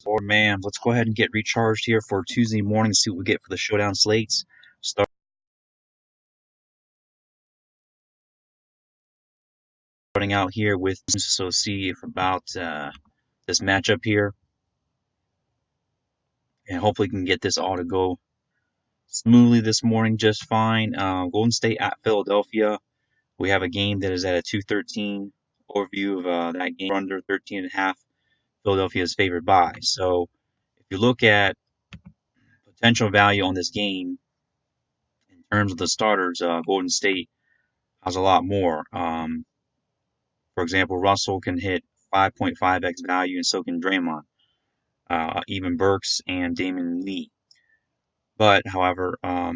Or man, let's go ahead and get recharged here for Tuesday morning. See what we get for the Showdown slates. Starting out here with so see if about this matchup here, and hopefully can get this all to go smoothly this morning just fine. Golden State at Philadelphia. We have a game that is at a 213 overview of that game under 13.5. Philadelphia is favored by. So if you look at potential value on this game in terms of the starters, Golden State has a lot more. For example, Russell can hit 5.5x value, and so can Draymond, even Burks and Damon Lee. But, however, I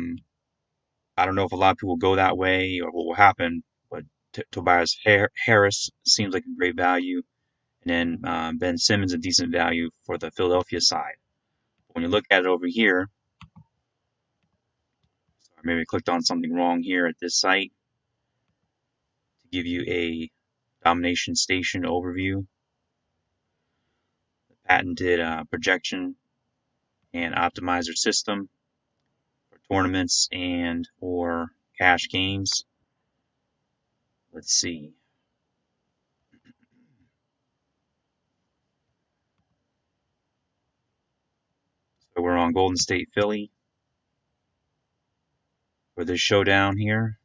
don't know if a lot of people go that way or what will happen. But Tobias Harris seems like a great value, and then Ben Simmons a decent value for the Philadelphia side. When you look at it over here, maybe I clicked on something wrong here at this site to give you a domination station overview, the patented projection and optimizer system for tournaments and or cash games. Let's see. So we're on Golden State Philly for this showdown here.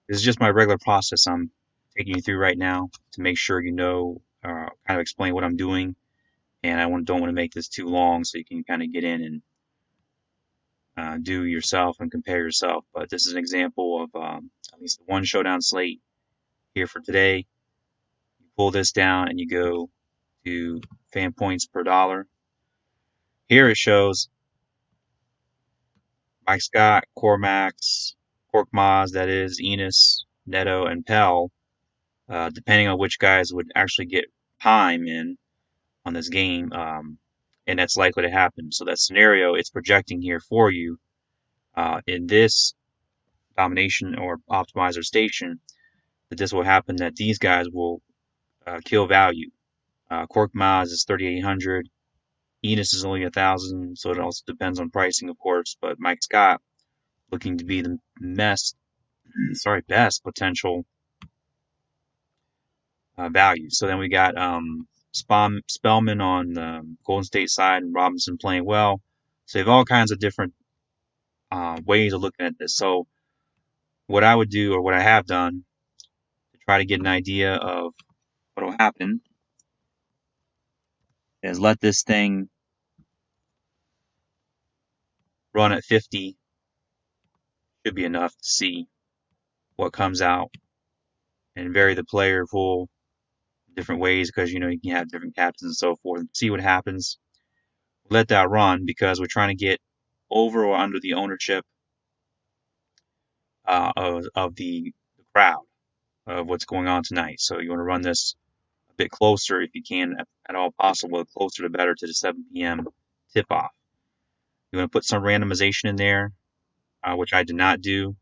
This is just my regular process I'm taking you through right now to make sure you know, kind of explain what I'm doing. And I don't want to make this too long so you can kind of get in and do yourself and compare yourself. But this is an example of at least one showdown slate here for today. You pull this down and you go to fan points per dollar. Here it shows Mike Scott, Korkmaz, that is, Enos, Neto, and Pell, depending on which guys would actually get time in on this game, and that's likely to happen. So that scenario, it's projecting here for you in this domination or optimizer station that this will happen, that these guys will kill value. Korkmaz is 3,800. Enos is only 1,000, so it also depends on pricing, of course. But Mike Scott looking to be the best potential value. So then we got Spellman on the Golden State side and Robinson playing well. So you have all kinds of different ways of looking at this. So what I would do, or what I have done, to try to get an idea of what will happen, is let this thing run at 50. Should be enough to see what comes out, and vary the player pool different ways, because you can have different captains and so forth, and see what happens. Let that run because we're trying to get over or under the ownership of the crowd of what's going on tonight. So you want to run this a bit closer if you can, at all possible. The closer the better to the 7 p.m. tip off. You want to put some randomization in there, which I did not do,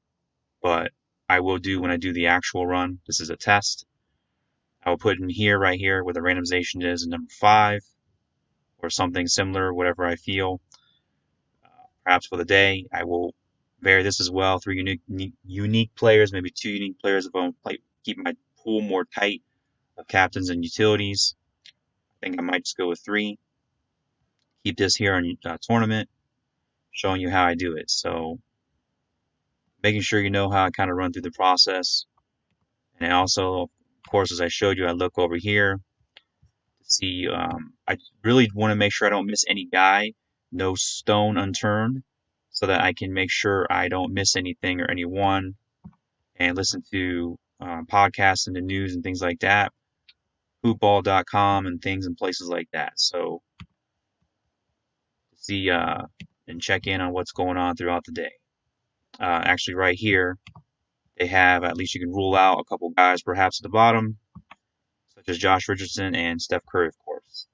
but I will do when I do the actual run. This is a test. I will put in here, right here, where the randomization is, number 5 or something similar, whatever I feel. Perhaps for the day, I will vary this as well. 3 unique players, maybe 2 unique players if I want to keep my pool more tight of captains and utilities. I think I might just go with 3. Keep this here on tournament, showing you how I do it. So making sure you know how I kind of run through the process. And also, of course, as I showed you, I look over here to see. I really want to make sure I don't miss any guy, no stone unturned, so that I can make sure I don't miss anything or anyone, and listen to podcasts and the news and things like that, hoopball.com and things and places like that. So see and check in on what's going on throughout the day. Actually, right here, they have, at least you can rule out a couple guys perhaps at the bottom, such as Josh Richardson and Steph Curry, of course.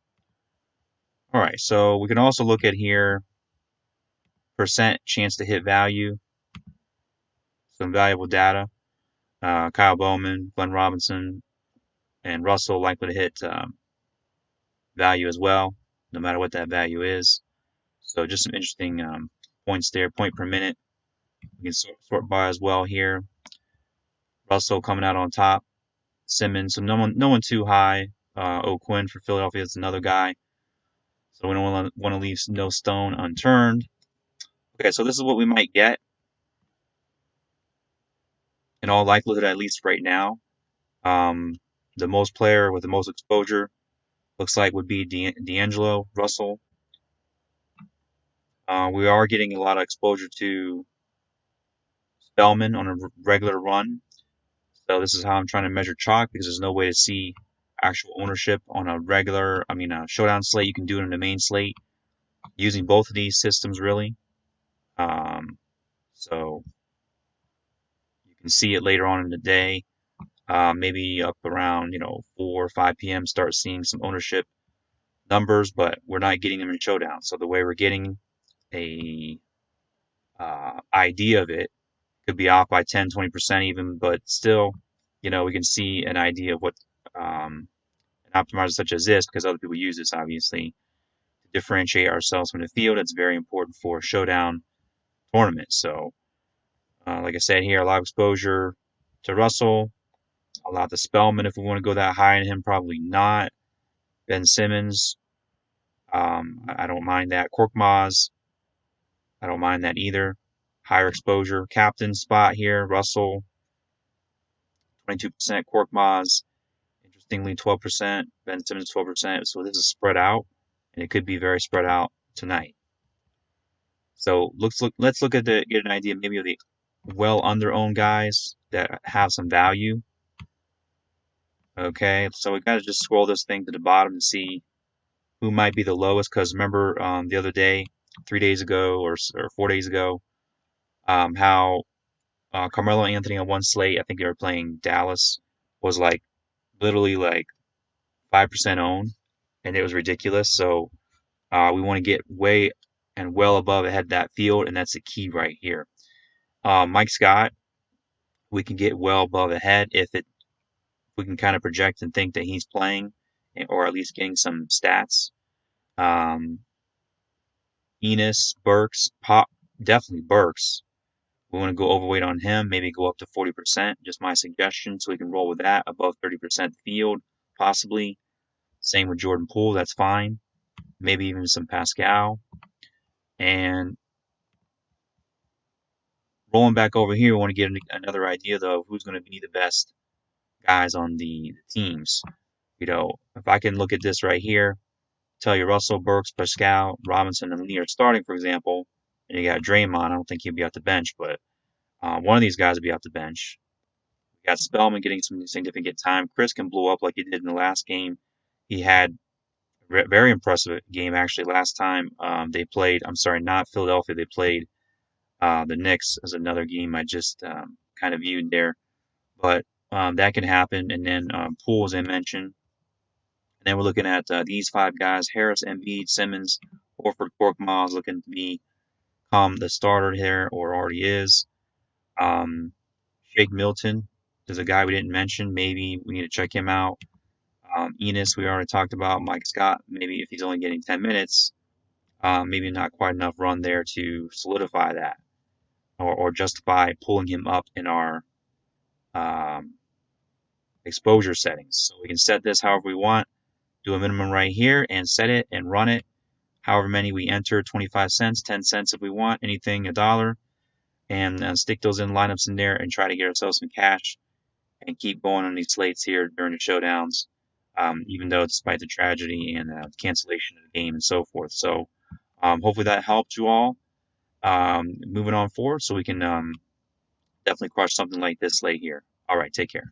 All right, so we can also look at here percent chance to hit value, some valuable data. Kyle Bowman, Glenn Robinson, and Russell likely to hit value as well, no matter what that value is. So just some interesting points there. Point per minute. We can sort by as well here. Russell coming out on top. Simmons, so no one too high. O'Quinn for Philadelphia is another guy. So we don't want to leave no stone unturned. Okay, so this is what we might get. In all likelihood, at least right now. Um, the most player with the most exposure looks like would be D'Angelo Russell. We are getting a lot of exposure to Spellman on a regular run. So this is how I'm trying to measure chalk because there's no way to see actual ownership on a Showdown slate. You can do it in the main slate using both of these systems really. Um, so you can see it later on in the day. Maybe up around 4 or 5 p.m. start seeing some ownership numbers, but we're not getting them in Showdown. So the way we're getting a idea of it could be off by 10, 20% even, but still, we can see an idea of what an optimizer such as this, because other people use this obviously, to differentiate ourselves from the field. It's very important for Showdown tournaments. So, like I said here, a lot of exposure to Russell, a lot to Spellman if we want to go that high in him, probably not. Ben Simmons, I don't mind that. Korkmaz, I don't mind that either. Higher exposure. Captain spot here, Russell, 22%. Korkmaz, interestingly, 12%. Ben Simmons, 12%. So this is spread out, and it could be very spread out tonight. So let's look at get an idea maybe of the well under owned guys that have some value. Okay, so we gotta just scroll this thing to the bottom and see who might be the lowest. Because remember the other day, 3 days ago or 4 days ago, how Carmelo Anthony on one slate, I think they were playing Dallas, was like literally like 5% owned, and it was ridiculous. So we want to get way and well above ahead of that field, and that's the key right here. Mike Scott, we can get well above ahead if we can kind of project and think that he's playing, or at least getting some stats. Um, Enos, Burks, definitely Burks. We want to go overweight on him, maybe go up to 40%. Just my suggestion, so we can roll with that above 30% field, possibly. Same with Jordan Poole, that's fine. Maybe even some Pascal. And rolling back over here, we want to get another idea though of who's going to be the best guys on the teams. If I can look at this right here, tell you Russell, Burks, Pascal, Robinson, and Lee are starting, for example, and you got Draymond. I don't think he'll be off the bench, but one of these guys will be off the bench. We got Spellman getting some significant time. Chris can blow up like he did in the last game. He had a very impressive game actually last time they played. I'm sorry, not Philadelphia. They played the Knicks as another game I just kind of viewed there. But that can happen. And then Poole, as I mentioned. And then we're looking at these 5 guys: Harris, Embiid, Simmons, Horford, Korkmaz, looking to become the starter here, or already is. Shake Milton is a guy we didn't mention. Maybe we need to check him out. Enos, we already talked about. Mike Scott, maybe if he's only getting 10 minutes, maybe not quite enough run there to solidify that, or justify pulling him up in our um, exposure settings. So we can set this however we want. Do a minimum right here and set it and run it. However many we enter, 25 cents, 10 cents if we want, anything $1, and stick those in lineups in there and try to get ourselves some cash and keep going on these slates here during the showdowns, even though despite the tragedy and cancellation of the game and so forth. So hopefully that helped you all. Moving on forward so we can definitely crush something like this slate here. All right, take care.